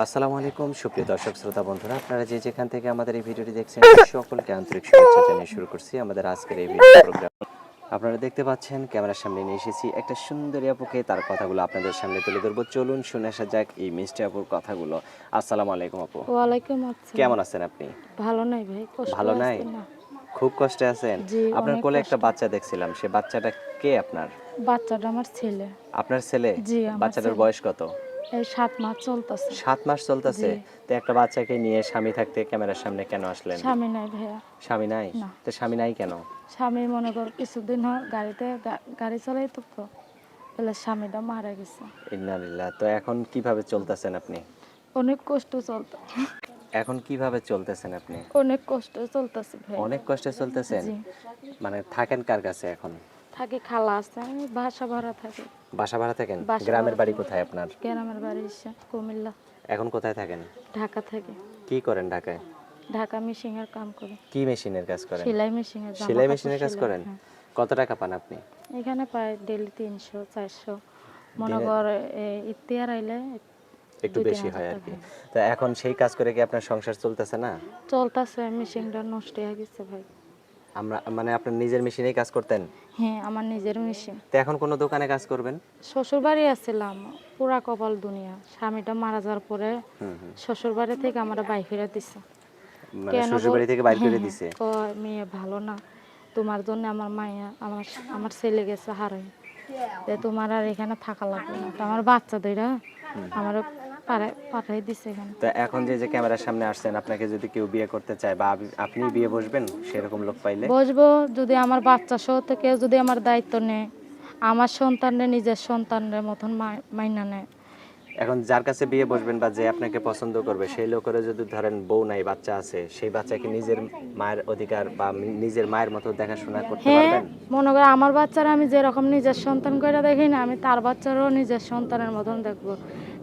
আসসালামু আলাইকুম সুপ্রিয় দর্শক শ্রোতা বন্ধুরা, আপনারা যে যেখান থেকে আমাদের এই ভিডিওটি দেখছেন সকলকে আন্তরিক শুভেচ্ছা জানিয়ে শুরু করছি আমাদের আজকের এই ভিডিও প্রোগ্রাম। আপনারা দেখতে পাচ্ছেন ক্যামেরার সামনে নিয়ে এসেছি একটা সুন্দরী আপুকে, তার কথাগুলো আপনাদের সামনে তুলে ধরবো। চলুন শুনে আসা যাক এই মিষ্টি আপুর কথাগুলো। আসসালামু আলাইকুম আপু। ওয়ালাইকুম আসসালাম। কেমন আছেন আপনি? ভালো নাই ভাই, কষ্ট ভালো নাই? আছে না। খুব কষ্টে আছেন? জি, আপনার অনেক কোলে একটা কষ্ট। বাচ্চা দেখছিলাম, সে বাচ্চাটা কে আপনার? বাচ্চাটা আমার ছেলে। আপনার ছেলে? জি, আমার বাচ্চাটার ছেলে। বয়স কত? এই ৭ মাস চলতেছে। 7 মাস চলতেছে? জি, তো একটা বাচ্চাকে নিয়ে স্বামী থাকতে ক্যামেরার সামনে কেন আসলেন? স্বামী নাই ভাইয়া। স্বামী নাই? না, তো স্বামী নাই কেন? স্বামী মনে কর কিছুদিন হয় গাড়িতে গাড়ি চালাইতো তো, বলে স্বামীটা মারা গেছে। ইন্না লিল্লাহ। তো এখন কিভাবে চলতেছেন আপনি? অনেক কষ্ট চলত, এখন কিভাবে চলতেছেন আপনি? অনেক কষ্ট চলতেছে ভাই। অনেক কষ্টে চলতেছেন? জি, মানে থাকেন কার কাছে এখন? থাকি খালা আছে, আমি বাসা ভাড়া থাকি। বাসা ভাড়া থাকেন? বাসা গ্রামের ভাড়া বাড়ি থাকি। কোথায় আপনার? গ্রামের বাড়ি এসে কুমিল্লা। এখন কোথায় থাকেন? ঢাকা থেকে। কি করেন ঢাকায়? ঢাকা মিশিংয়ের কাম করি। কি মেশিনের কাজ করেন? সেলাই মেশিনের, জামা সেলাই কাপড় মেশিনের কাজ সেলাই। করেন? হ্যাঁ, কত টাকা পান আপনি? এখানে পায় ডেলি ৩০০ ৪০০। মনে দিনে কর ইফতিয়ার আইলে একটু ২-৩ বেশি হাজার হয় আর টাকা। কি। তো এখন সেই কাজ করে কি আপনার সংসার চলতেছে না? চলতেছে, মেশিনটা নষ্ট হয়ে গেছে ভাই। আমরা মানে আপনার নিজের মেশিনেই কাজ করতেন? হ্যাঁ, আমার নিজের মেশিন। তো এখন কোন দোকানে কাজ করবেন? শ্বশুর বাড়ি আসছিলাম, পুরা কপাল দুনিয়া। স্বামীটা মারা যাওয়ার পরে শ্বশুর বাড়ি থেকে আমার বাই ফিরে দিছে। মানে কেন শ্বশুর বল? বাড়ি থেকে বাইর হ্যাঁ করে হ্যাঁ, দিছে? কয় মেয়ে ভালো না, তোমার জন্য আমার মাইয়া আমার ছেলে গেছে হারাই, তে তোমার আর এখানে থাকা লাগবে না। তো আমার বাচ্চা দুইটা আমার পাঠাই দিছে এখানে। তো এখন যে যে ক্যামেরার সামনে আসছেন, আপনাকে যদি কেউ বিয়ে করতে চায় বা আপনি বিয়ে বসবেন সেরকম লোক পাইলে? বসবো, যদি আমার বাচ্চা সহ কেউ যদি আমার দায়িত্ব নেয়, আমার সন্তানের নিজের সন্তানের মতন মাইনা নেয়। এখন যার কাছে বিয়ে বসবেন বা যে আপনাকে পছন্দ করবে সেই লোকের যদি ধরেন বউ নাই, বাচ্চা আছে, সেই বাচ্চাকে নিজের মায়ের অধিকার বা নিজের মায়ের মতো দেখাশোনা করতে হ্যাঁ, পারবেন? মনে করো আমার বাচ্চারা আমি যেরকম নিজের সন্তান করে দেখি না, আমি তার বাচ্চারও নিজের সন্তানের মতন দেখবো।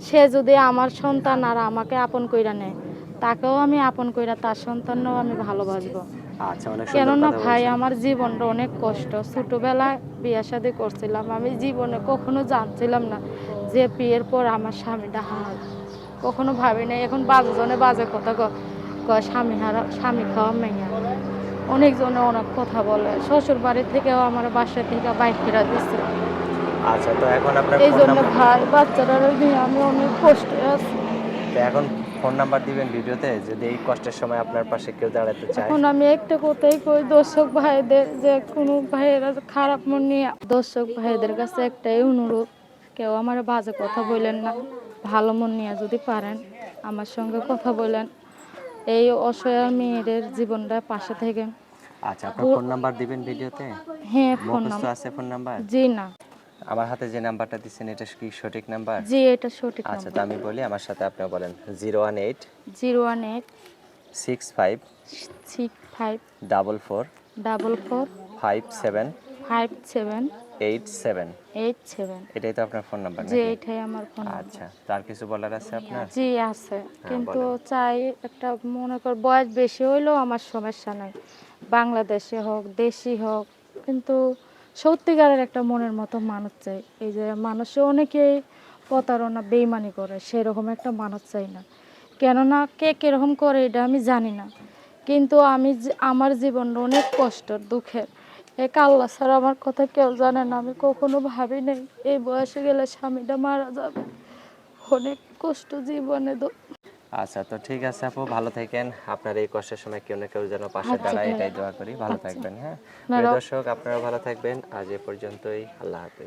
সে যদি আমার সন্তান আর আমাকে আপন কইরা নেয়, তাকেও আমি আপন কইরা তার সন্তানও আমি ভালোবাসবো। আচ্ছা, অনেক সুন্দর কেননা কথা ভাই, বলছেন। আমার জীবনটা অনেক কষ্ট। ছোটবেলায় বিয়ে শাদী করছিলাম, আমি জীবনে কখনো জানছিলাম না যে বিয়ের পর আমার স্বামীটা হারাবে। কখনো ভাবি নাই। এখন বাজে জনে বাজে কথা কয় স্বামী খাওয়া মেয়া। অনেকজনে অনেক কথা বলে। শ্বশুর বাড়ি থেকেও আমার বাসা থেকে বাইর করে দিচ্ছে। আচ্ছা, তো এখন আপনার এই ফোন জন্য নাম্বার, ভাই, বাচ্চারা নিয়ে আমি অনেক কষ্টে আছি। তো এখন ফোন নাম্বার দিবেন ভিডিওতে, যদি এই কষ্টের সময় আপনার পাশে কেউ দাঁড়াতে চায়? এখন আমি একটা কথাই কই দর্শক ভাইদের, যে কোনো ভাইয়েরা খারাপ মন নিয়ে, দর্শক ভাইদের কাছে একটাই অনুরোধ, কেউ আমার বাজে কথা বললেন না। ভালো মন নিয়ে যদি পারেন আমার সঙ্গে কথা বলেন, এই অসহায় মেয়েদের জীবনটা পাশে থেকে। আচ্ছা, আপনার ফোন নাম্বার দিবেন ভিডিওতে? হ্যাঁ, ফোন মুখস্থ নাম্বার। আছে ফোন নাম্বার? জি না। আমার হাতে যে নাম্বারটা দিচ্ছেন এটা কি সঠিক নাম্বার? জি, এটা সঠিক আচ্ছা, তো নাম্বার। আমি বলি, আমার সাথে আপনিও বলেন। 018 018 65 65 44 44 57 57 87। 87। এটাই তো আপনার ফোন নাম্বার জি, নাকি? এটাই আমার ফোন নাম্বার। আচ্ছা, তার কিছু বলার আছে আপনার? জি আছে, হ্যাঁ, কিন্তু বলেন। চাই একটা, মনে কর বয়স বেশি হইলেও আমার সমস্যা নাই, বাংলাদেশে হোক দেশি হোক, কিন্তু সত্যিকারের একটা মনের মতো মানুষ চাই। এই যে মানুষে অনেকেই প্রতারণা বেইমানি করে, সেরকম একটা মানুষ চাই না। কেননা কে কীরকম করে এটা আমি জানি না, কিন্তু আমার জীবনটা অনেক কষ্টের দুঃখের। এক আল্লাহ ছাড়া আমার কথা কেউ জানে না। আমি কখনো ভাবি নাই এই বয়সে গেলে স্বামীটা মারা যাবে। অনেক কষ্ট জীবনে। আচ্ছা, তো ঠিক আছে আপু, ভালো থাকেন। আপনার এই কষ্টের সময় কেউ না কেউ যেন পাশে আচ্ছা দাঁড়ায়, ভাইয়া, এটাই দোয়া করি। ভালো আচ্ছা। থাকবেন, হ্যাঁ? প্রিয় আপনারাও দর্শক, আপনারা ভালো থাকবেন। আজ এ পর্যন্তই। আল্লাহ হাফেজ।